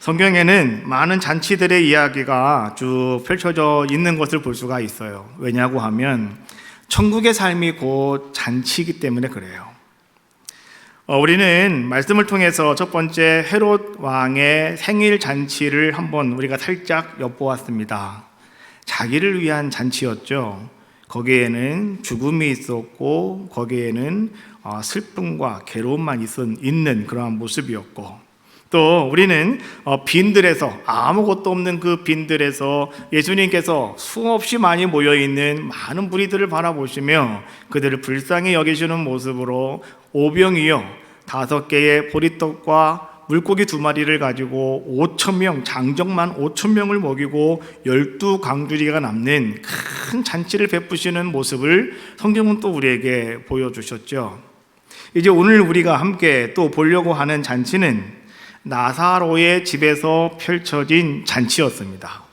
성경에는 많은 잔치들의 이야기가 쭉 펼쳐져 있는 것을 볼 수가 있어요. 왜냐고 하면 천국의 삶이 곧 잔치이기 때문에 그래요. 우리는 말씀을 통해서 첫 번째 헤롯 왕의 생일 잔치를 한번 우리가 살짝 엿보았습니다. 자기를 위한 잔치였죠. 거기에는 죽음이 있었고 거기에는 슬픔과 괴로움만 있는 그러한 모습이었고, 또 우리는 빈들에서, 아무것도 없는 그 빈들에서 예수님께서 수없이 많이 모여있는 많은 무리들을 바라보시며 그들을 불쌍히 여기시는 모습으로 오병이어 5개의 보리떡과 물고기 2마리를 가지고 5,000명, 장정만 5,000명을 먹이고 12강주리가 남는 큰 잔치를 베푸시는 모습을 성경은 또 우리에게 보여주셨죠. 이제 오늘 우리가 함께 또 보려고 하는 잔치는 나사로의 집에서 펼쳐진 잔치였습니다.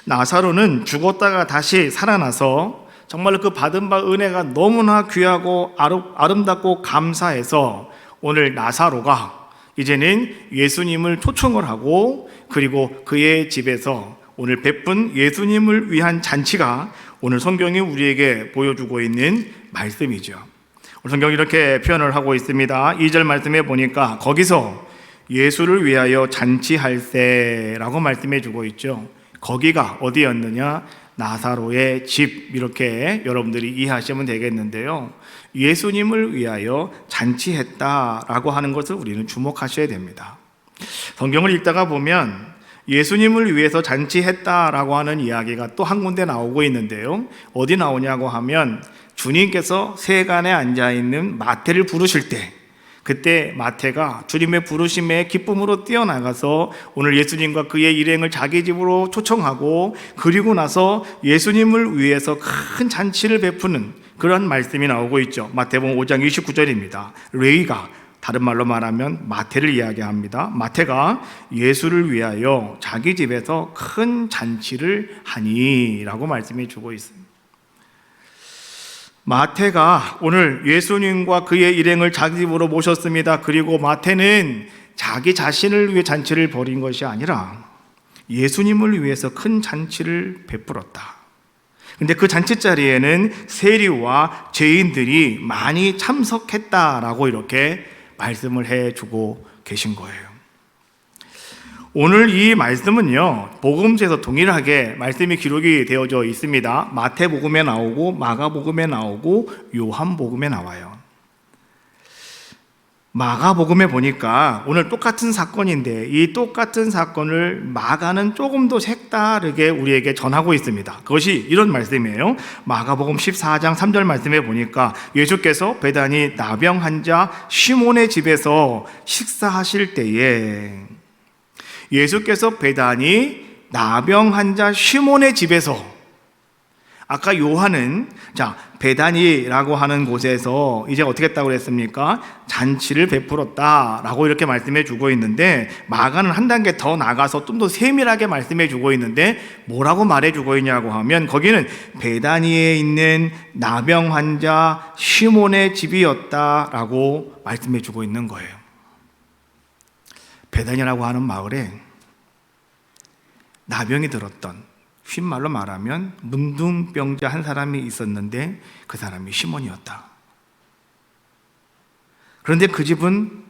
나사로는 죽었다가 다시 살아나서 정말 그 받은 바 은혜가 너무나 귀하고 아름답고 감사해서 오늘 나사로가 이제는 예수님을 초청을 하고, 그리고 그의 집에서 오늘 베푼 예수님을 위한 잔치가 오늘 성경이 우리에게 보여주고 있는 말씀이죠. 오늘 성경이 이렇게 표현을 하고 있습니다. 2절 말씀에 보니까 거기서 예수를 위하여 잔치할세라고 말씀해 주고 있죠. 거기가 어디였느냐? 나사로의 집, 이렇게 여러분들이 이해하시면 되겠는데요. 예수님을 위하여 잔치했다라고 하는 것을 우리는 주목하셔야 됩니다. 성경을 읽다가 보면 예수님을 위해서 잔치했다라고 하는 이야기가 또 한 군데 나오고 있는데요. 어디 나오냐고 하면 주님께서 세간에 앉아있는 마태를 부르실 때, 그때 마태가 주님의 부르심에 기쁨으로 뛰어나가서 오늘 예수님과 그의 일행을 자기 집으로 초청하고, 그리고 나서 예수님을 위해서 큰 잔치를 베푸는 그런 말씀이 나오고 있죠. 마태복음 5장 29절입니다. 레위가, 다른 말로 말하면 마태를 이야기합니다. 마태가 예수를 위하여 자기 집에서 큰 잔치를 하니 라고 말씀해 주고 있습니다. 마태가 오늘 예수님과 그의 일행을 자기 집으로 모셨습니다. 그리고 마태는 자기 자신을 위해 잔치를 벌인 것이 아니라 예수님을 위해서 큰 잔치를 베풀었다. 근데 그 잔치 자리에는 세리와 죄인들이 많이 참석했다라고 이렇게 말씀을 해주고 계신 거예요. 오늘 이 말씀은요, 복음서에서 동일하게 말씀이 기록이 되어져 있습니다. 마태복음에 나오고 마가복음에 나오고 요한복음에 나와요. 마가복음에 보니까 오늘 똑같은 사건인데 이 똑같은 사건을 마가는 조금 더 색다르게 우리에게 전하고 있습니다. 그것이 이런 말씀이에요. 마가복음 14장 3절 말씀에 보니까 예수께서 베다니 나병 환자 시몬의 집에서 식사하실 때에, 예수께서 베다니 나병 환자 시몬의 집에서, 아까 요한은 베다니라고 하는 곳에서 이제 어떻게 했다고 그랬습니까? 잔치를 베풀었다라고 이렇게 말씀해 주고 있는데, 마가는 한 단계 더 나가서 좀 더 세밀하게 말씀해 주고 있는데 뭐라고 말해 주고 있냐고 하면 거기는 베다니에 있는 나병 환자 시몬의 집이었다라고 말씀해 주고 있는 거예요. 베다니라고 하는 마을에 나병이 들었던, 쉰 말로 말하면 문둥병자 한 사람이 있었는데 그 사람이 시몬이었다. 그런데 그 집은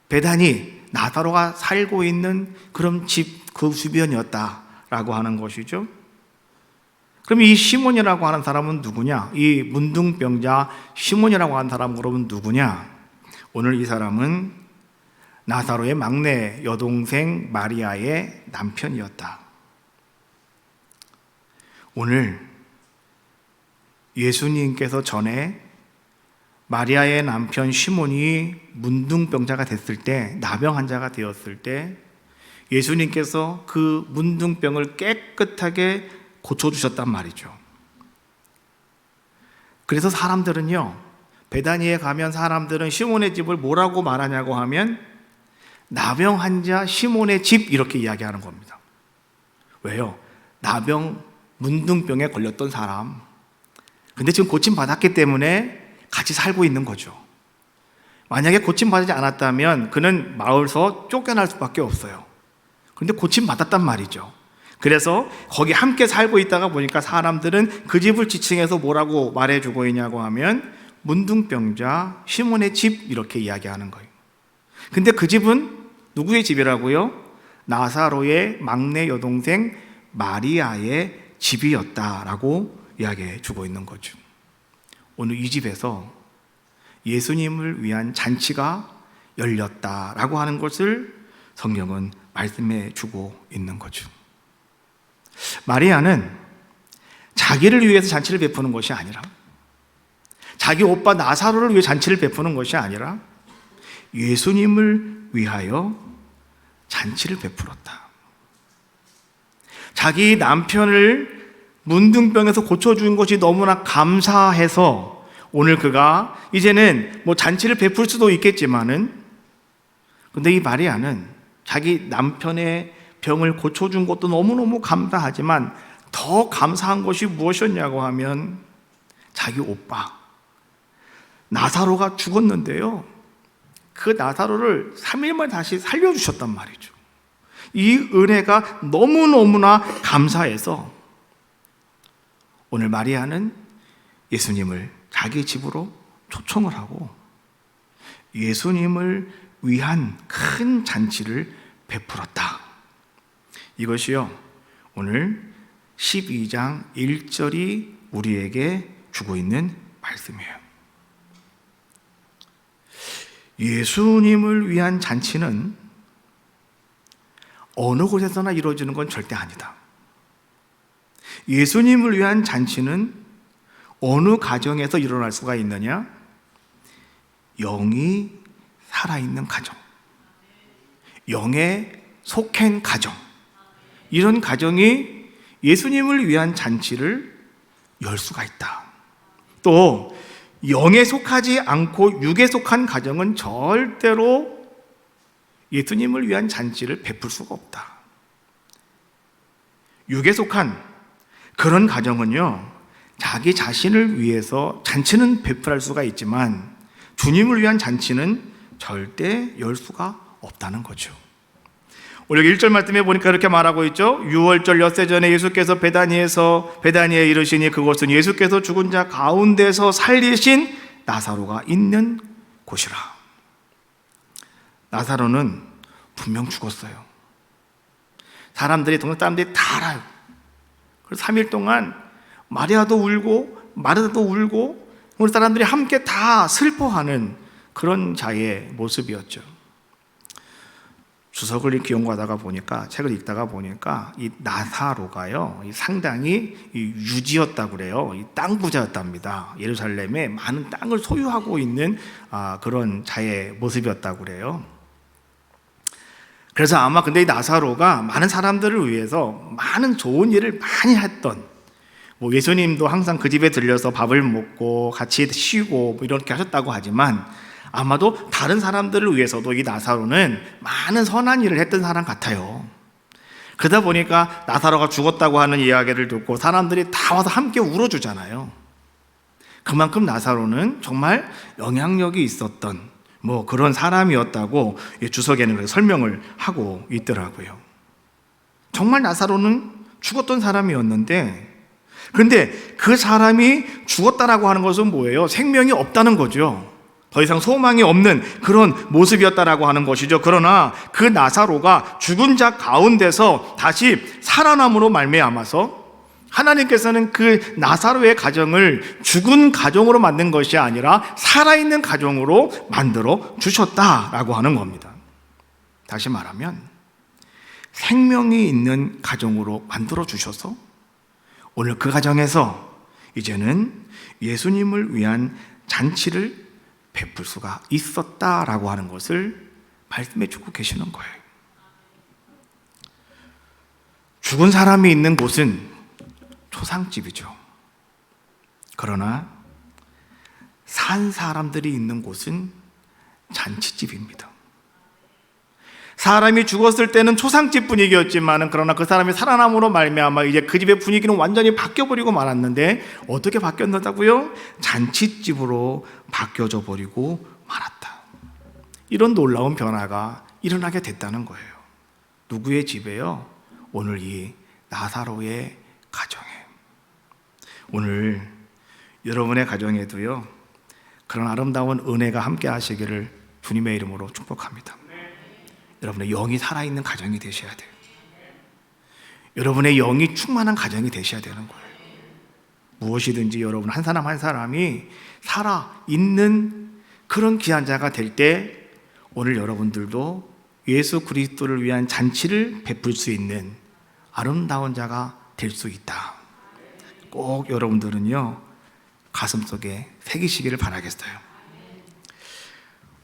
베다니, 나사로가 살고 있는 그런 집 그 주변이었다라고 하는 것이죠. 그럼 이 시몬이라고 하는 사람은 누구냐? 이 문둥병자 시몬이라고 하는 사람은 그러면 누구냐? 오늘 이 사람은 나사로의 막내 여동생 마리아의 남편이었다. 오늘 예수님께서 전에 마리아의 남편 시몬이 문둥병자가 됐을 때, 나병 환자가 되었을 때 예수님께서 그 문둥병을 깨끗하게 고쳐주셨단 말이죠. 그래서 사람들은요, 베다니에 가면 사람들은 시몬의 집을 뭐라고 말하냐고 하면 나병 환자 시몬의 집, 이렇게 이야기하는 겁니다. 왜요? 나병, 문둥병에 걸렸던 사람. 근데 지금 고침받았기 때문에 같이 살고 있는 거죠. 만약에 고침받지 않았다면 그는 마을에서 쫓겨날 수밖에 없어요. 근데 고침받았단 말이죠. 그래서 거기 함께 살고 있다가 보니까 사람들은 그 집을 지칭해서 뭐라고 말해주고 있냐고 하면 문둥병자 시몬의 집 이렇게 이야기하는 거예요. 근데 그 집은 누구의 집이라고요? 나사로의 막내 여동생 마리아의 집이었다라고 이야기해 주고 있는 거죠. 오늘 이 집에서 예수님을 위한 잔치가 열렸다라고 하는 것을 성경은 말씀해 주고 있는 거죠. 마리아는 자기를 위해서 잔치를 베푸는 것이 아니라, 자기 오빠 나사로를 위해 잔치를 베푸는 것이 아니라 예수님을 위하여 잔치를 베풀었다. 자기 남편을 문둥병에서 고쳐준 것이 너무나 감사해서 오늘 그가 이제는 뭐 잔치를 베풀 수도 있겠지만은, 근데 이 마리아는 자기 남편의 병을 고쳐준 것도 너무너무 감사하지만 더 감사한 것이 무엇이었냐고 하면 자기 오빠 나사로가 죽었는데요, 그 나사로를 3일 만에 다시 살려주셨단 말이죠. 이 은혜가 너무너무나 감사해서 오늘 마리아는 예수님을 자기 집으로 초청을 하고 예수님을 위한 큰 잔치를 베풀었다. 이것이요, 오늘 12장 1절이 우리에게 주고 있는 말씀이에요. 예수님을 위한 잔치는 어느 곳에서나 이루어지는 건 절대 아니다. 예수님을 위한 잔치는 어느 가정에서 일어날 수가 있느냐? 영이 살아있는 가정, 영에 속한 가정, 이런 가정이 예수님을 위한 잔치를 열 수가 있다. 또 영에 속하지 않고 육에 속한 가정은 절대로 예수님을 위한 잔치를 베풀 수가 없다. 육에 속한 그런 가정은요, 자기 자신을 위해서 잔치는 베풀할 수가 있지만 주님을 위한 잔치는 절대 열 수가 없다는 거죠. 오늘 1절 말씀에 보니까 이렇게 말하고 있죠. 6월절 엿새 전에 예수께서 베다니에 이르시니 그곳은 예수께서 죽은 자 가운데서 살리신 나사로가 있는 곳이라. 나사로는 분명 죽었어요. 동네 사람들이 다 알아요. 그래서 3일 동안 마리아도 울고 마르다도 울고 우리 사람들이 함께 다 슬퍼하는 그런 자의 모습이었죠. 주석을 이렇게 연구하다가 보니까, 책을 읽다가 보니까 이 나사로가요, 상당히 유지였다고 그래요. 이 땅 부자였답니다. 예루살렘에 많은 땅을 소유하고 있는 그런 자의 모습이었다고 그래요. 그래서 아마 근데 이 나사로가 많은 사람들을 위해서 많은 좋은 일을 많이 했던, 뭐 예수님도 항상 그 집에 들려서 밥을 먹고 같이 쉬고 뭐 이렇게 하셨다고 하지만 아마도 다른 사람들을 위해서도 이 나사로는 많은 선한 일을 했던 사람 같아요. 그러다 보니까 나사로가 죽었다고 하는 이야기를 듣고 사람들이 다 와서 함께 울어주잖아요. 그만큼 나사로는 정말 영향력이 있었던 뭐 그런 사람이었다고 주석에는 설명을 하고 있더라고요. 정말 나사로는 죽었던 사람이었는데, 그런데 그 사람이 죽었다라고 하는 것은 뭐예요? 생명이 없다는 거죠. 더 이상 소망이 없는 그런 모습이었다라고 하는 것이죠. 그러나 그 나사로가 죽은 자 가운데서 다시 살아남으로 말미암아서 하나님께서는 그 나사로의 가정을 죽은 가정으로 만든 것이 아니라 살아있는 가정으로 만들어 주셨다라고 하는 겁니다. 다시 말하면 생명이 있는 가정으로 만들어 주셔서 오늘 그 가정에서 이제는 예수님을 위한 잔치를 베풀 수가 있었다라고 하는 것을 말씀해 주고 계시는 거예요. 죽은 사람이 있는 곳은 초상집이죠. 그러나 산 사람들이 있는 곳은 잔치집입니다. 사람이 죽었을 때는 초상집 분위기였지만, 그러나 그 사람이 살아남으로 말미암아 이제 그 집의 분위기는 완전히 바뀌어버리고 말았는데, 어떻게 바뀌었다고요? 잔치집으로 바뀌어져 버리고 말았다. 이런 놀라운 변화가 일어나게 됐다는 거예요. 누구의 집에요? 오늘 이 나사로의 가정에. 오늘 여러분의 가정에도요, 그런 아름다운 은혜가 함께 하시기를 주님의 이름으로 축복합니다. 여러분의 영이 살아있는 가정이 되셔야 돼요. 여러분의 영이 충만한 가정이 되셔야 되는 거예요. 무엇이든지 여러분 한 사람 한 사람이 살아있는 그런 귀한 자가 될 때 오늘 여러분들도 예수 그리스도를 위한 잔치를 베풀 수 있는 아름다운 자가 될 수 있다. 꼭 여러분들은요, 가슴속에 새기시기를 바라겠어요.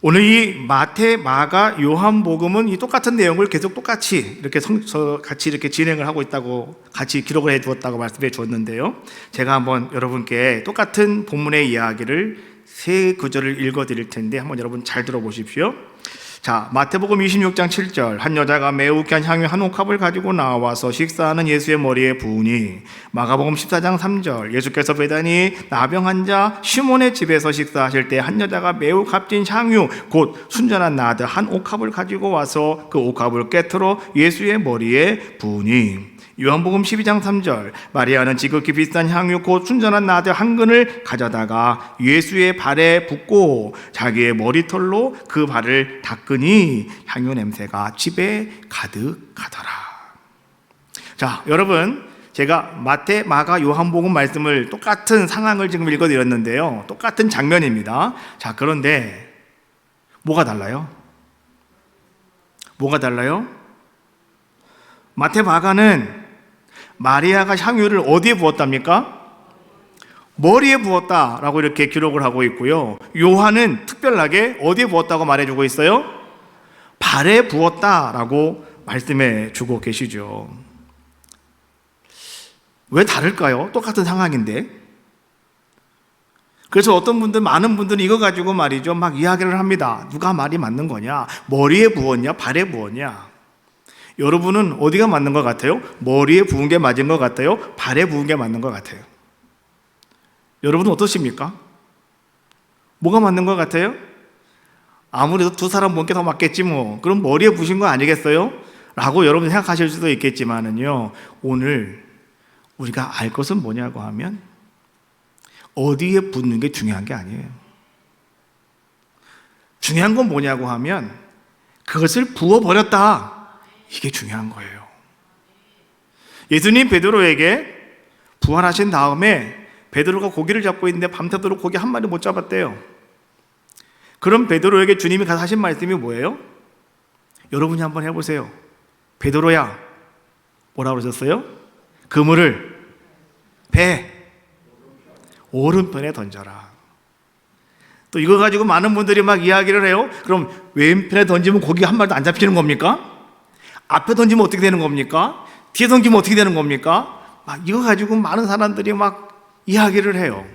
오늘 이 마태, 마가, 요한복음은 이 똑같은 내용을 계속 똑같이 이렇게 같이 이렇게 진행을 하고 있다고, 같이 기록을 해 두었다고 말씀해 주었는데요. 제가 한번 여러분께 똑같은 본문의 이야기를 세 구절을 읽어 드릴 텐데 한번 여러분 잘 들어보십시오. 자, 마태복음 26장 7절. 한 여자가 매우 귀한 향유 한 옥합을 가지고 나와서 식사하는 예수의 머리에 부으니. 마가복음 14장 3절. 예수께서 배단이 나병 환자 시몬의 집에서 식사하실 때 한 여자가 매우 값진 향유 곧 순전한 나드 한 옥합을 가지고 와서 그 옥합을 깨트려 예수의 머리에 부으니. 요한복음 12장 3절. 마리아는 지극히 비싼 향유 곧 순전한 나드 한 근을 가져다가 예수의 발에 붓고 자기의 머리털로 그 발을 닦으니 향유 냄새가 집에 가득하더라. 자, 여러분, 제가 마태, 마가, 요한복음 말씀을 똑같은 상황을 지금 읽어드렸는데요, 똑같은 장면입니다. 자, 그런데 뭐가 달라요? 뭐가 달라요? 마태, 마가는 마리아가 향유를 어디에 부었답니까? 머리에 부었다라고 이렇게 기록을 하고 있고요. 요한은 특별하게 어디에 부었다고 말해주고 있어요? 발에 부었다라고 말씀해 주고 계시죠. 왜 다를까요? 똑같은 상황인데. 그래서 어떤 분들, 많은 분들은 이거 가지고 말이죠, 막 이야기를 합니다. 누가 말이 맞는 거냐? 머리에 부었냐? 발에 부었냐? 여러분은 어디가 맞는 것 같아요? 머리에 부은 게 맞은 것 같아요? 발에 부은 게 맞는 것 같아요? 여러분은 어떠십니까? 뭐가 맞는 것 같아요? 아무래도 두 사람 부은 게 더 맞겠지 뭐. 그럼 머리에 부신 거 아니겠어요? 라고 여러분 생각하실 수도 있겠지만은요, 오늘 우리가 알 것은 뭐냐고 하면 어디에 붓는 게 중요한 게 아니에요. 중요한 건 뭐냐고 하면 그것을 부어버렸다, 이게 중요한 거예요. 예수님 베드로에게 부활하신 다음에 베드로가 고기를 잡고 있는데 밤새도록 고기 한 마리 못 잡았대요. 그럼 베드로에게 주님이 가서 하신 말씀이 뭐예요? 여러분이 한번 해보세요. 베드로야, 뭐라고 그러셨어요? 그물을 배 오른편에 던져라. 또 이거 가지고 많은 분들이 막 이야기를 해요. 그럼 왼편에 던지면 고기 한 마리도 안 잡히는 겁니까? 앞에 던지면 어떻게 되는 겁니까? 뒤에 던지면 어떻게 되는 겁니까? 막 이거 가지고 많은 사람들이 막 이야기를 해요.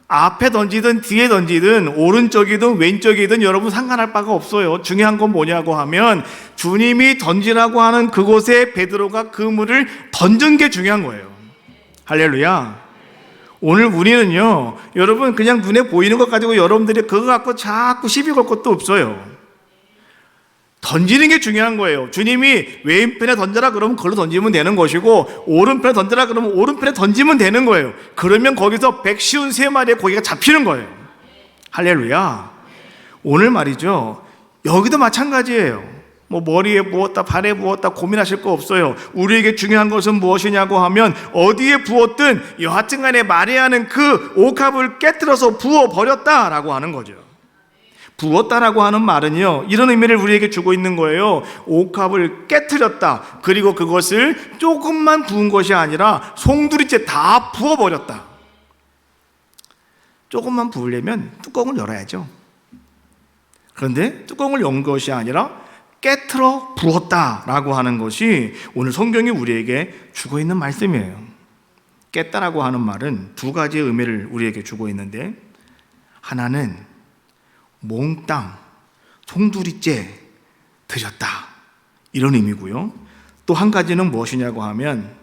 앞에 던지든 뒤에 던지든 오른쪽이든 왼쪽이든 여러분 상관할 바가 없어요. 중요한 건 뭐냐고 하면 주님이 던지라고 하는 그곳에 베드로가 그물을 던진 게 중요한 거예요. 할렐루야. 오늘 우리는요, 여러분 그냥 눈에 보이는 것 가지고 여러분들이 그거 갖고 자꾸 시비 걸 것도 없어요. 던지는 게 중요한 거예요. 주님이 왼편에 던져라 그러면 그걸로 던지면 되는 것이고, 오른편에 던져라 그러면 오른편에 던지면 되는 거예요. 그러면 거기서 153마리의 고기가 잡히는 거예요. 할렐루야. 오늘 말이죠, 여기도 마찬가지예요. 뭐 머리에 부었다 발에 부었다 고민하실 거 없어요. 우리에게 중요한 것은 무엇이냐고 하면 어디에 부었든 여하튼 간에 마리아는 그 옥합을 깨뜨려서 부어버렸다라고 하는 거죠. 부었다라고 하는 말은요, 이런 의미를 우리에게 주고 있는 거예요. 옥합을 깨트렸다. 그리고 그것을 조금만 부은 것이 아니라 송두리째 다 부어버렸다. 조금만 부으려면 뚜껑을 열어야죠. 그런데 뚜껑을 연 것이 아니라 깨트려 부었다라고 하는 것이 오늘 성경이 우리에게 주고 있는 말씀이에요. 깼다라고 하는 말은 두 가지의 의미를 우리에게 주고 있는데, 하나는 몽땅 송두리째 드셨다, 이런 의미고요. 또 한 가지는 무엇이냐고 하면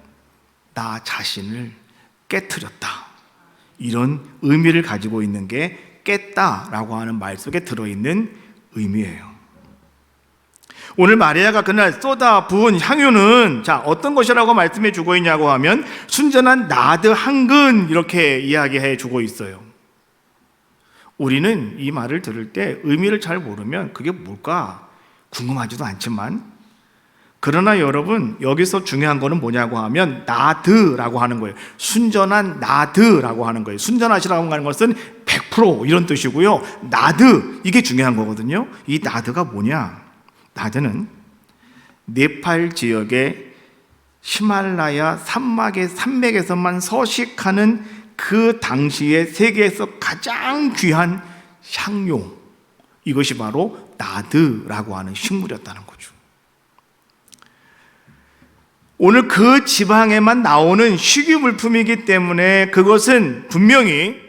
나 자신을 깨트렸다, 이런 의미를 가지고 있는 게 깼다라고 하는 말 속에 들어있는 의미예요. 오늘 마리아가 그날 쏟아 부은 향유는 어떤 것이라고 말씀해 주고 있냐고 하면 순전한 나드 한 근 이렇게 이야기해 주고 있어요. 우리는 이 말을 들을 때 의미를 잘 모르면 그게 뭘까 궁금하지도 않지만, 그러나 여러분 여기서 중요한 거는 뭐냐고 하면 나드라고 하는 거예요. 순전한 나드라고 하는 거예요. 순전하시라고 하는 것은 100% 이런 뜻이고요. 나드, 이게 중요한 거거든요. 이 나드가 뭐냐? 나드는 네팔 지역의 히말라야 산맥에서만 서식하는 그 당시에 세계에서 가장 귀한 향료, 이것이 바로 나드라고 하는 식물이었다는 거죠. 오늘 그 지방에만 나오는 식유물품이기 때문에 그것은 분명히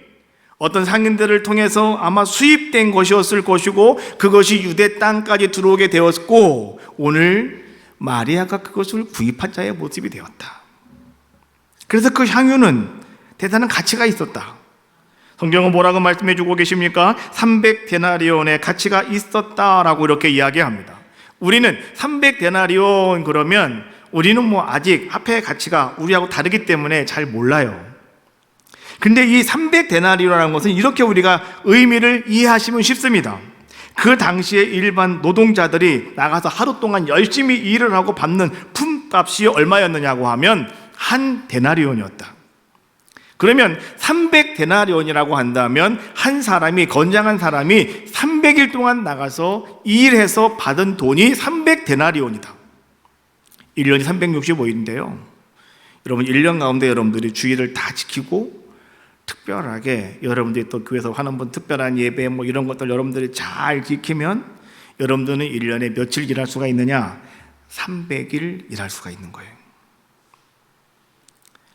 어떤 상인들을 통해서 아마 수입된 것이었을 것이고, 그것이 유대 땅까지 들어오게 되었고, 오늘 마리아가 그것을 구입한 자의 모습이 되었다. 그래서 그 향유는 대단한 가치가 있었다. 성경은 뭐라고 말씀해 주고 계십니까? 300데나리온의 가치가 있었다라고 이렇게 이야기합니다. 우리는 300데나리온 그러면 우리는 아직 화폐의 가치가 우리하고 다르기 때문에 잘 몰라요. 근데 이 300데나리온이라는 것은 이렇게 우리가 의미를 이해하시면 쉽습니다. 그 당시에 일반 노동자들이 나가서 하루 동안 열심히 일을 하고 받는 품값이 얼마였느냐고 하면 한 데나리온이었다. 그러면 300데나리온이라고 한다면 한 사람이, 건장한 사람이 300일 동안 나가서 일해서 받은 돈이 300데나리온이다. 1년이 365일인데요. 여러분 1년 가운데 여러분들이 주일을 다 지키고 특별하게 여러분들이 또 교회에서 하는 특별한 예배 이런 것들 여러분들이 잘 지키면 여러분들은 1년에 며칠 일할 수가 있느냐? 300일 일할 수가 있는 거예요.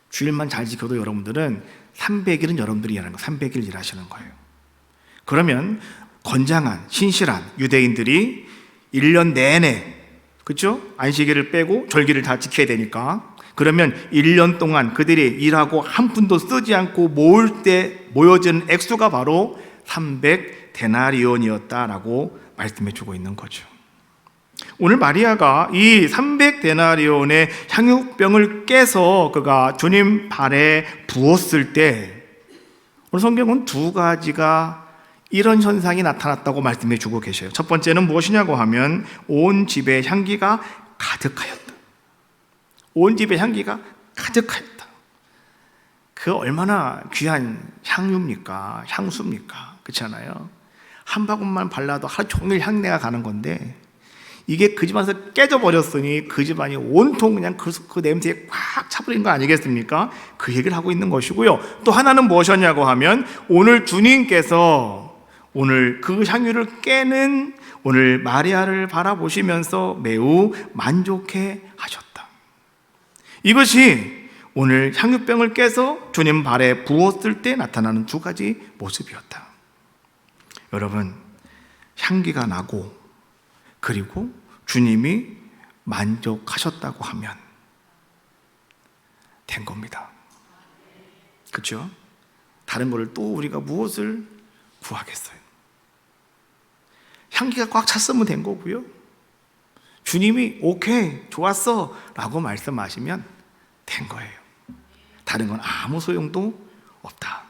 주일만 잘 지켜도 여러분들은 300일은 여러분들이 일하는 거예요. 300일 일하시는 거예요. 그러면 건장한 신실한 유대인들이 1년 내내, 그렇죠? 안식일을 빼고 절기를 다 지켜야 되니까, 그러면 1년 동안 그들이 일하고 한 푼도 쓰지 않고 모을 때 모여지는 액수가 바로 300데나리온이었다라고 말씀해 주고 있는 거죠. 오늘 마리아가 이 300데나리온의 향유병을 깨서 그가 주님 발에 부었을 때, 오늘 성경은 두 가지가 이런 현상이 나타났다고 말씀해 주고 계셔요. 첫 번째는 무엇이냐고 하면 온 집에 향기가 가득하였다. 온 집에 향기가 가득하였다. 그 얼마나 귀한 향유입니까? 향수입니까? 그렇잖아요. 한 바구니만 발라도 하루 종일 향내가 가는 건데, 이게 그 집안에서 깨져버렸으니 그 집안이 온통 그냥 그 냄새에 꽉 차버린 거 아니겠습니까? 그 얘기를 하고 있는 것이고요. 또 하나는 무엇이냐고 하면 오늘 주님께서 오늘 그 향유를 깨는 오늘 마리아를 바라보시면서 매우 만족해 하셨다. 이것이 오늘 향유병을 깨서 주님 발에 부었을 때 나타나는 두 가지 모습이었다. 여러분, 향기가 나고 그리고 주님이 만족하셨다고 하면 된 겁니다. 그렇죠? 다른 거를 또 우리가 무엇을 구하겠어요? 향기가 꽉 찼으면 된 거고요. 주님이 오케이, 좋았어 라고 말씀하시면 된 거예요. 다른 건 아무 소용도 없다.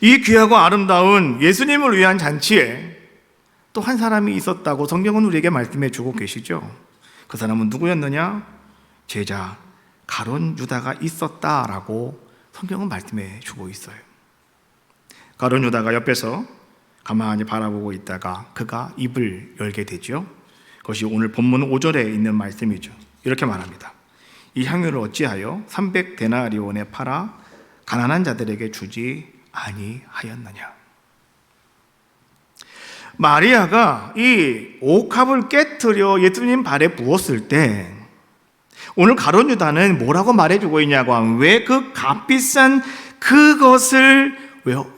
이 귀하고 아름다운 예수님을 위한 잔치에 또 한 사람이 있었다고 성경은 우리에게 말씀해 주고 계시죠. 그 사람은 누구였느냐? 제자 가룟 유다가 있었다라고 성경은 말씀해 주고 있어요. 가룟 유다가 옆에서 가만히 바라보고 있다가 그가 입을 열게 되죠. 그것이 오늘 본문 5절에 있는 말씀이죠. 이렇게 말합니다. 이 향유를 어찌하여 300데나리온에 팔아 가난한 자들에게 주지 아니하였느냐? 마리아가 이 옥합을 깨트려 예수님 발에 부었을 때 오늘 가룟 유다는 뭐라고 말해주고 있냐고 하면 왜 그 값비싼 그것을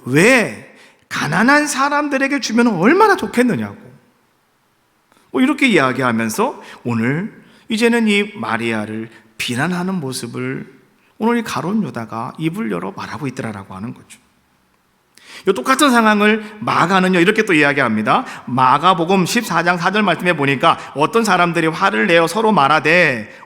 왜 가난한 사람들에게 주면 얼마나 좋겠느냐고 이렇게 이야기하면서 오늘 이제는 이 마리아를 비난하는 모습을 오늘 이 가룟 유다가 입을 열어 말하고 있더라라고 하는 거죠. 이 똑같은 상황을 마가는요 이렇게 또 이야기합니다. 마가복음 14장 4절 말씀에 보니까 어떤 사람들이 화를 내어 서로 말하되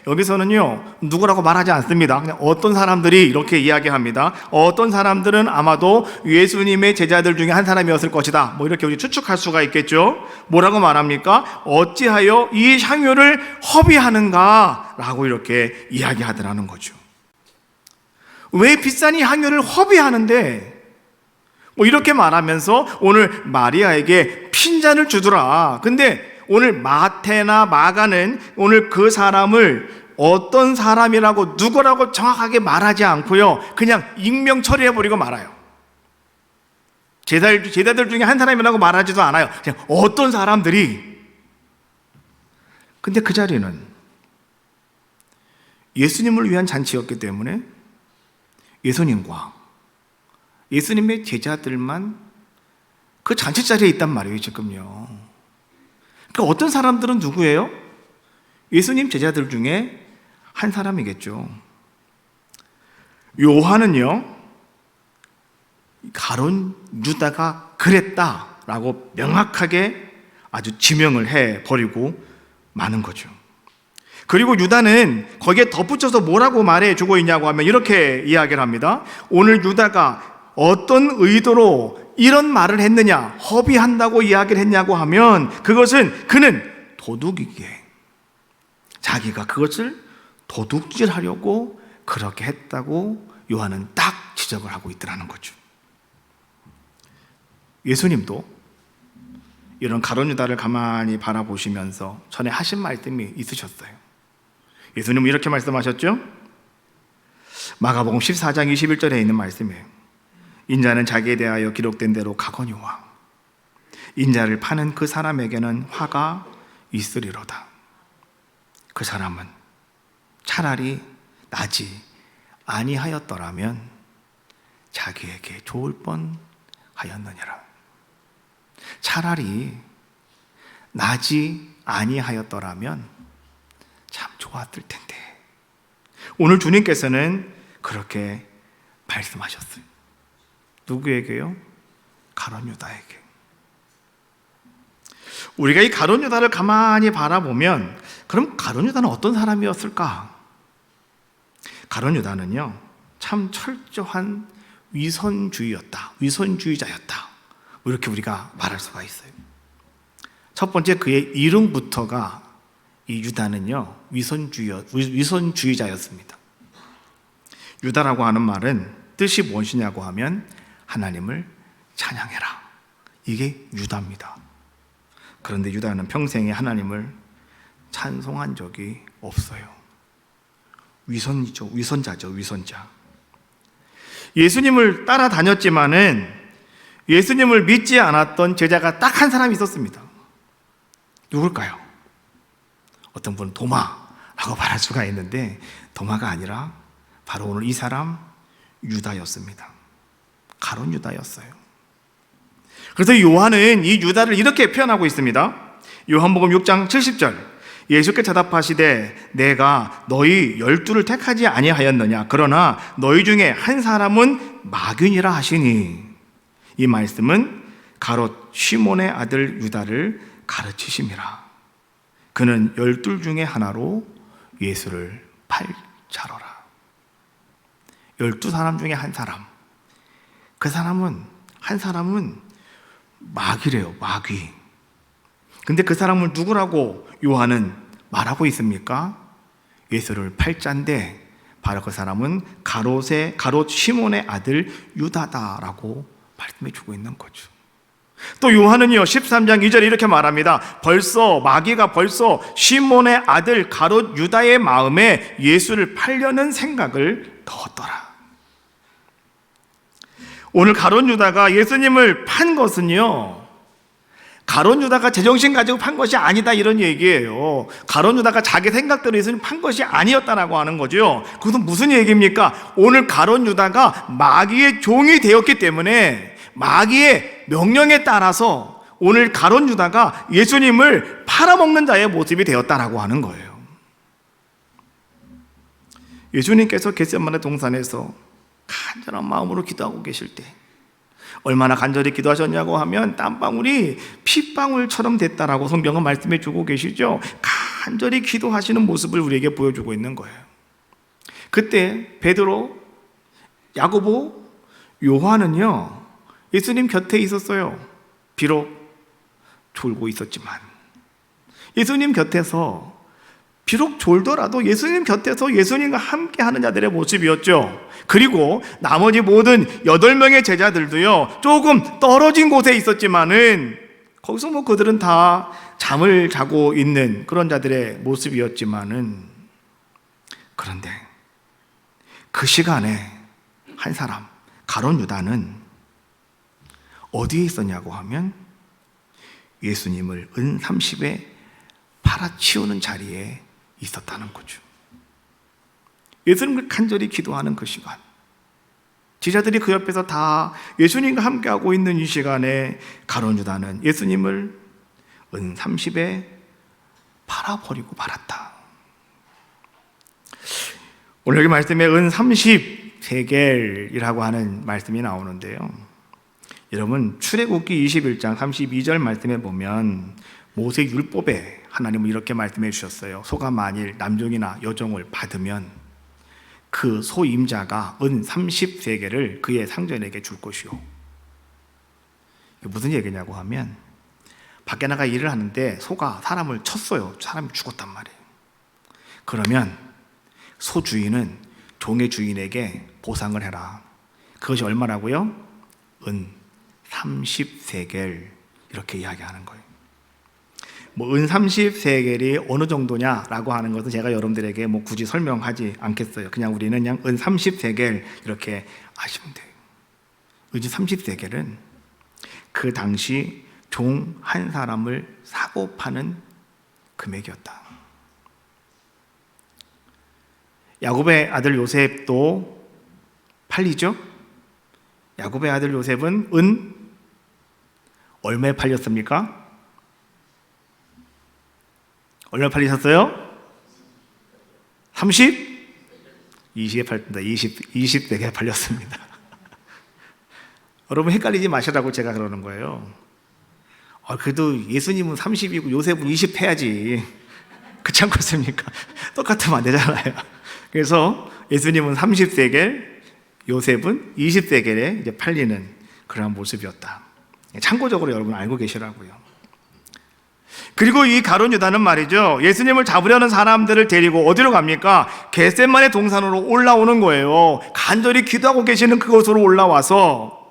여기서는요 누구라고 말하지 않습니다. 그냥 어떤 사람들이 이렇게 이야기합니다. 어떤 사람들은 아마도 예수님의 제자들 중에 한 사람이었을 것이다. 뭐 이렇게 우리 추측할 수가 있겠죠. 뭐라고 말합니까? 어찌하여 이 향유를 허비하는가? 라고 이렇게 이야기하더라는 거죠. 왜 비싼 이 향유를 허비하는데? 뭐 이렇게 말하면서 오늘 마리아에게 핀잔을 주더라. 근데 오늘 마태나 마가는 오늘 그 사람을 어떤 사람이라고 누구라고 정확하게 말하지 않고요, 그냥 익명 처리해버리고 말아요. 제자들 중에 한 사람이라고 말하지도 않아요. 그냥 어떤 사람들이. 근데 그 자리는 예수님을 위한 잔치였기 때문에 예수님과 예수님의 제자들만 그 잔치 자리에 있단 말이에요, 지금요. 그러니까 어떤 사람들은 누구예요? 예수님 제자들 중에 한 사람이겠죠. 요한은요, 가룟 유다가 그랬다라고 명확하게 아주 지명을 해버리고 마는 거죠. 그리고 유다는 거기에 덧붙여서 뭐라고 말해주고 있냐고 하면 이렇게 이야기를 합니다. 오늘 유다가 어떤 의도로 이런 말을 했느냐, 허비한다고 이야기를 했냐고 하면 그것은 그는 도둑이기에 자기가 그것을 도둑질하려고 그렇게 했다고 요한은 딱 지적을 하고 있더라는 거죠. 예수님도 이런 가룟 유다를 가만히 바라보시면서 전에 하신 말씀이 있으셨어요. 예수님은 이렇게 말씀하셨죠? 마가복음 14장 21절에 있는 말씀이에요. 인자는 자기에 대하여 기록된 대로 가거니와 인자를 파는 그 사람에게는 화가 있으리로다. 그 사람은 차라리 나지 아니하였더라면 자기에게 좋을 뻔하였느니라. 차라리 나지 아니하였더라면 참 좋았을 텐데. 오늘 주님께서는 그렇게 말씀하셨어요. 누구에게요? 가룟 유다에게. 우리가 이 가룟 유다를 가만히 바라보면 그럼 가룟 유다는 어떤 사람이었을까? 가룟 유다는요 참 철저한 위선주의자였다. 이렇게 우리가 말할 수가 있어요. 첫 번째, 그의 이름부터가 이 유다는요 위선주의자였습니다. 유다라고 하는 말은 뜻이 무엇이냐고 하면 하나님을 찬양해라, 이게 유다입니다. 그런데 유다는 평생에 하나님을 찬송한 적이 없어요. 위선자죠. 예수님을 따라다녔지만은 예수님을 믿지 않았던 제자가 딱 한 사람이 있었습니다. 누굴까요? 어떤 분은 도마라고 말할 수가 있는데 도마가 아니라 바로 오늘 이 사람 유다였습니다. 가룟 유다였어요. 그래서 요한은 이 유다를 이렇게 표현하고 있습니다. 요한복음 6장 70절. 예수께서 대답하시되 내가 너희 12를 택하지 아니하였느냐, 그러나 너희 중에 한 사람은 마귀니라 하시니. 이 말씀은 가롯 시몬의 아들 유다를 가르치심이라. 그는 12 중에 하나로 예수를 팔 자로라. 12사람 중에 한 사람. 그 사람은 한 사람은 마귀래요. 마귀. 근데 그 사람을 누구라고 요한은 말하고 있습니까? 예수를 팔 자인데 바로 그 사람은 가롯 시몬의 아들 유다다라고 말씀해 주고 있는 거죠. 또 요한은요 13장 2절에 이렇게 말합니다. 마귀가 벌써 시몬의 아들 가롯 유다의 마음에 예수를 팔려는 생각을 넣었더라. 오늘 가롯 유다가 예수님을 판 것은요, 가롯 유다가 제정신 가지고 판 것이 아니다, 이런 얘기예요. 가롯 유다가 자기 생각대로 예수님 판 것이 아니었다라고 하는 거죠. 그것은 무슨 얘기입니까? 오늘 가롯 유다가 마귀의 종이 되었기 때문에 마귀의 명령에 따라서 오늘 가롯 유다가 예수님을 팔아먹는 자의 모습이 되었다라고 하는 거예요. 예수님께서 겟세마네 동산에서 간절한 마음으로 기도하고 계실 때 얼마나 간절히 기도하셨냐고 하면 땀방울이 핏방울처럼 됐다라고 성경은 말씀해 주고 계시죠. 간절히 기도하시는 모습을 우리에게 보여주고 있는 거예요. 그때 베드로, 야고보, 요한은요 예수님 곁에 있었어요. 비록 졸고 있었지만 예수님 곁에서, 비록 졸더라도 예수님 곁에서 예수님과 함께 하는 자들의 모습이었죠. 그리고 나머지 모든 8명의 제자들도요 조금 떨어진 곳에 있었지만은 거기서 그들은 다 잠을 자고 있는 그런 자들의 모습이었지만은, 그런데 그 시간에 한 사람, 가룟 유다는 어디에 있었냐고 하면 예수님을 은 30에 팔아치우는 자리에 있었다는 거죠. 예수님을 간절히 기도하는 그 시간, 제자들이 그 옆에서 다 예수님과 함께하고 있는 이 시간에 가룟 유다는 예수님을 은 30에 팔아버리고 말았다. 오늘 여기 말씀에 은 30세겔이라고 하는 말씀이 나오는데요, 여러분 출애굽기 21장 32절 말씀에 보면 모세 율법에 하나님은 이렇게 말씀해 주셨어요. 소가 만일 남종이나 여종을 받으면 그 소임자가 은 30세겔을 그의 상전에게 줄 것이요. 이게 무슨 얘기냐고 하면, 밖에 나가 일을 하는데 소가 사람을 쳤어요. 사람이 죽었단 말이에요. 그러면 소 주인은 종의 주인에게 보상을 해라. 그것이 얼마라고요? 은 30세겔, 이렇게 이야기하는 거예요. 은 30세겔이 어느 정도냐라고 하는 것은 제가 여러분들에게 굳이 설명하지 않겠어요. 그냥 우리는 그냥 은 30세겔 이렇게 아시면 돼요. 은 30세겔은 그 당시 종 한 사람을 사고 파는 금액이었다. 야곱의 아들 요셉도 팔리죠? 야곱의 아들 요셉은 은 얼마에 팔렸습니까? 얼마 팔리셨어요? 30? 20에 팔렸습니다. 20세겔에 팔렸습니다. 여러분 헷갈리지 마시라고 제가 그러는 거예요. 그래도 예수님은 30이고 요셉은 20 해야지. 그렇지 않겠습니까? 똑같으면 안 되잖아요. 그래서 예수님은 30세겔, 요셉은 20세겔에 이제 팔리는 그런 모습이었다. 참고적으로 여러분 알고 계시라고요. 그리고 이 가룟 유다는 말이죠, 예수님을 잡으려는 사람들을 데리고 어디로 갑니까? 겟세마네 동산으로 올라오는 거예요. 간절히 기도하고 계시는 그곳으로 올라와서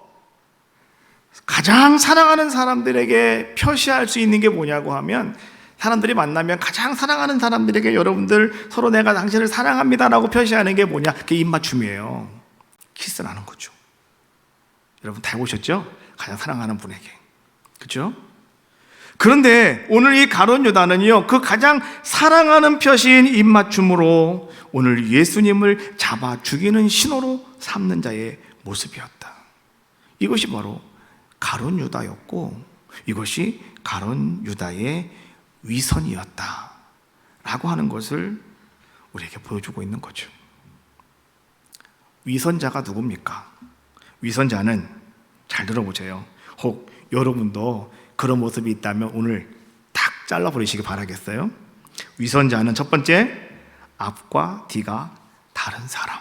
가장 사랑하는 사람들에게 표시할 수 있는 게 뭐냐고 하면, 사람들이 만나면 가장 사랑하는 사람들에게 여러분들 서로 내가 당신을 사랑합니다라고 표시하는 게 뭐냐? 그게 입맞춤이에요. 키스를 하는 거죠. 여러분 다 해보셨죠? 가장 사랑하는 분에게. 그렇죠? 그런데 오늘 이 가룟 유다는요, 그 가장 사랑하는 표시인 입맞춤으로 오늘 예수님을 잡아 죽이는 신호로 삼는 자의 모습이었다. 이것이 바로 가룟 유다였고, 이것이 가룟 유다의 위선이었다 라고 하는 것을 우리에게 보여주고 있는 거죠. 위선자가 누굽니까? 위선자는, 잘 들어보세요. 혹 여러분도 그런 모습이 있다면 오늘 탁 잘라버리시기 바라겠어요. 위선자는 첫 번째, 앞과 뒤가 다른 사람.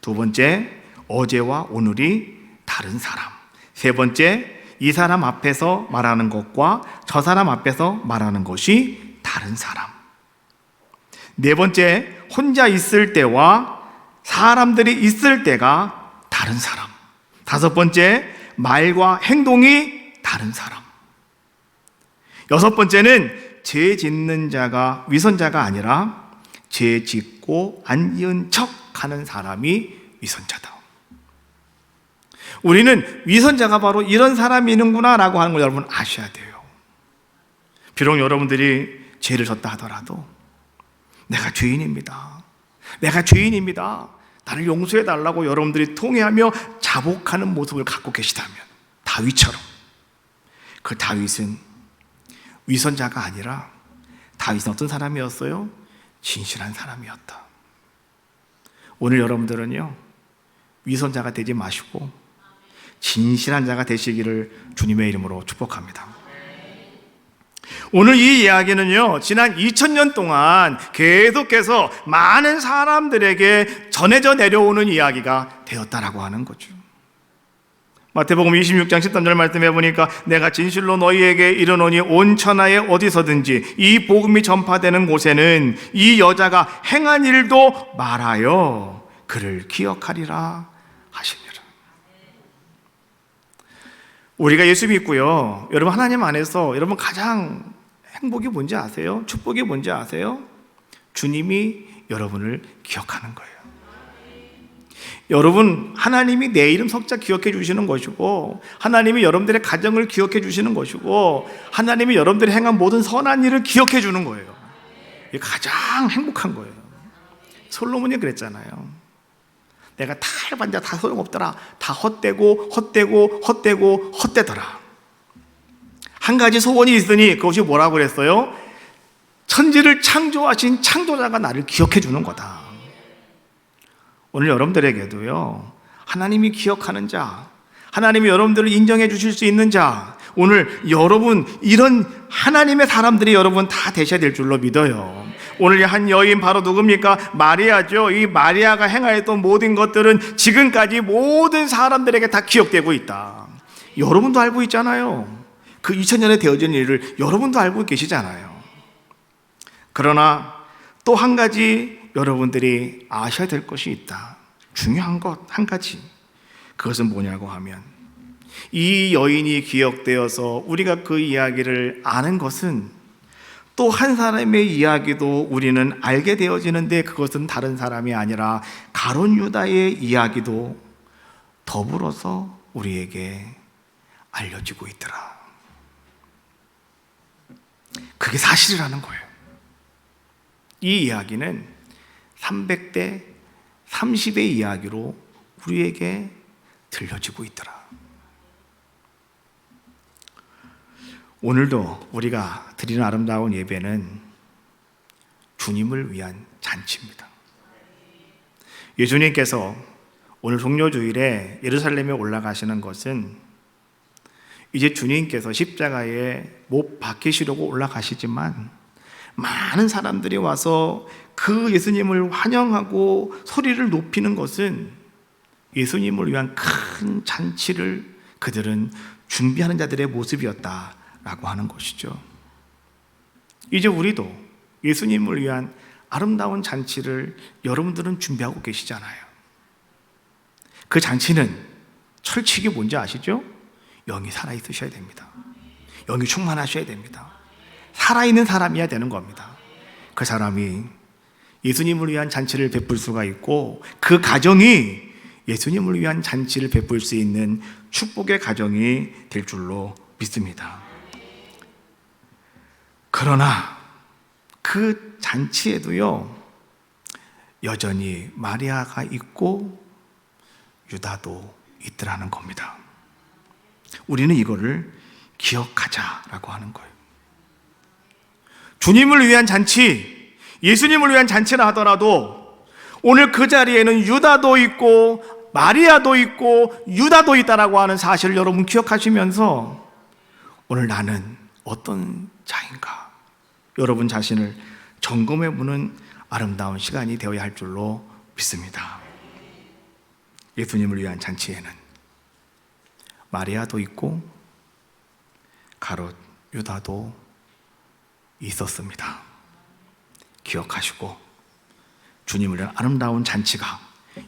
두 번째, 어제와 오늘이 다른 사람. 세 번째, 이 사람 앞에서 말하는 것과 저 사람 앞에서 말하는 것이 다른 사람. 네 번째, 혼자 있을 때와 사람들이 있을 때가 다른 사람. 다섯 번째, 말과 행동이 다른 사람. 여섯 번째는 죄 짓는 자가 위선자가 아니라 죄 짓고 안 지은 척 하는 사람이 위선자다. 우리는 위선자가 바로 이런 사람이는구나 라고 하는 걸 여러분 아셔야 돼요. 비록 여러분들이 죄를 졌다 하더라도 내가 죄인입니다, 내가 죄인입니다, 나를 용서해 달라고 여러분들이 통회하며 자복하는 모습을 갖고 계시다면, 다윗처럼, 그 다윗은 위선자가 아니라 다윗은 어떤 사람이었어요? 진실한 사람이었다. 오늘 여러분들은요, 위선자가 되지 마시고 진실한 자가 되시기를 주님의 이름으로 축복합니다. 오늘 이 이야기는요, 지난 2000년 동안 계속해서 많은 사람들에게 전해져 내려오는 이야기가 되었다라고 하는 거죠. 마태복음 26장 13절 말씀해 보니까 내가 진실로 너희에게 이르노니 온 천하에 어디서든지 이 복음이 전파되는 곳에는 이 여자가 행한 일도 말하여 그를 기억하리라 하시니라. 우리가 예수 믿고요, 여러분 하나님 안에서 여러분 가장 행복이 뭔지 아세요? 축복이 뭔지 아세요? 주님이 여러분을 기억하는 거예요. 여러분, 하나님이 내 이름 석자 기억해 주시는 것이고, 하나님이 여러분들의 가정을 기억해 주시는 것이고, 하나님이 여러분들이 행한 모든 선한 일을 기억해 주는 거예요. 이게 가장 행복한 거예요. 솔로몬이 그랬잖아요. 내가 다 해봤자 다 소용없더라. 다 헛되고 헛되더라. 한 가지 소원이 있으니 그것이 뭐라고 그랬어요? 천지를 창조하신 창조자가 나를 기억해 주는 거다. 오늘 여러분들에게도요, 하나님이 기억하는 자, 하나님이 여러분들을 인정해 주실 수 있는 자, 오늘 여러분 이런 하나님의 사람들이 여러분 다 되셔야 될 줄로 믿어요. 오늘 한 여인 바로 누굽니까? 마리아죠. 이 마리아가 행하였던 모든 것들은 지금까지 모든 사람들에게 다 기억되고 있다. 여러분도 알고 있잖아요. 그 2000년에 되어진 일을 여러분도 알고 계시잖아요. 그러나 또 한 가지 여러분들이 아셔야 될 것이 있다. 중요한 것 한 가지. 그것은 뭐냐고 하면, 이 여인이 기억되어서 우리가 그 이야기를 아는 것은 또 한 사람의 이야기도 우리는 알게 되어지는데, 그것은 다른 사람이 아니라 가룟 유다의 이야기도 더불어서 우리에게 알려지고 있더라. 그게 사실이라는 거예요. 이 이야기는 300대 30의 이야기로 우리에게 들려지고 있더라. 오늘도 우리가 드리는 아름다운 예배는 주님을 위한 잔치입니다. 예수님께서 오늘 종료주일에 예루살렘에 올라가시는 것은 이제 주님께서 십자가에 못 박히시려고 올라가시지만, 많은 사람들이 와서 그 예수님을 환영하고 소리를 높이는 것은 예수님을 위한 큰 잔치를 그들은 준비하는 자들의 모습이었다라고 하는 것이죠. 이제 우리도 예수님을 위한 아름다운 잔치를 여러분들은 준비하고 계시잖아요. 그 잔치는 철칙이 뭔지 아시죠? 영이 살아있으셔야 됩니다. 영이 충만하셔야 됩니다. 살아있는 사람이어야 되는 겁니다. 그 사람이 예수님을 위한 잔치를 베풀 수가 있고, 그 가정이 예수님을 위한 잔치를 베풀 수 있는 축복의 가정이 될 줄로 믿습니다. 그러나 그 잔치에도요, 여전히 마리아가 있고 유다도 있더라는 겁니다. 우리는 이거를 기억하자라고 하는 거예요. 주님을 위한 잔치, 예수님을 위한 잔치라 하더라도 오늘 그 자리에는 유다도 있고 마리아도 있고 유다도 있다라고 하는 사실을 여러분 기억하시면서, 오늘 나는 어떤 자인가, 여러분 자신을 점검해 보는 아름다운 시간이 되어야 할 줄로 믿습니다. 예수님을 위한 잔치에는 마리아도 있고 가롯 유다도 있었습니다. 기억하시고 주님을 위한 아름다운 잔치가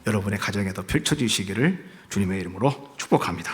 여러분의 가정에도 펼쳐지시기를 주님의 이름으로 축복합니다.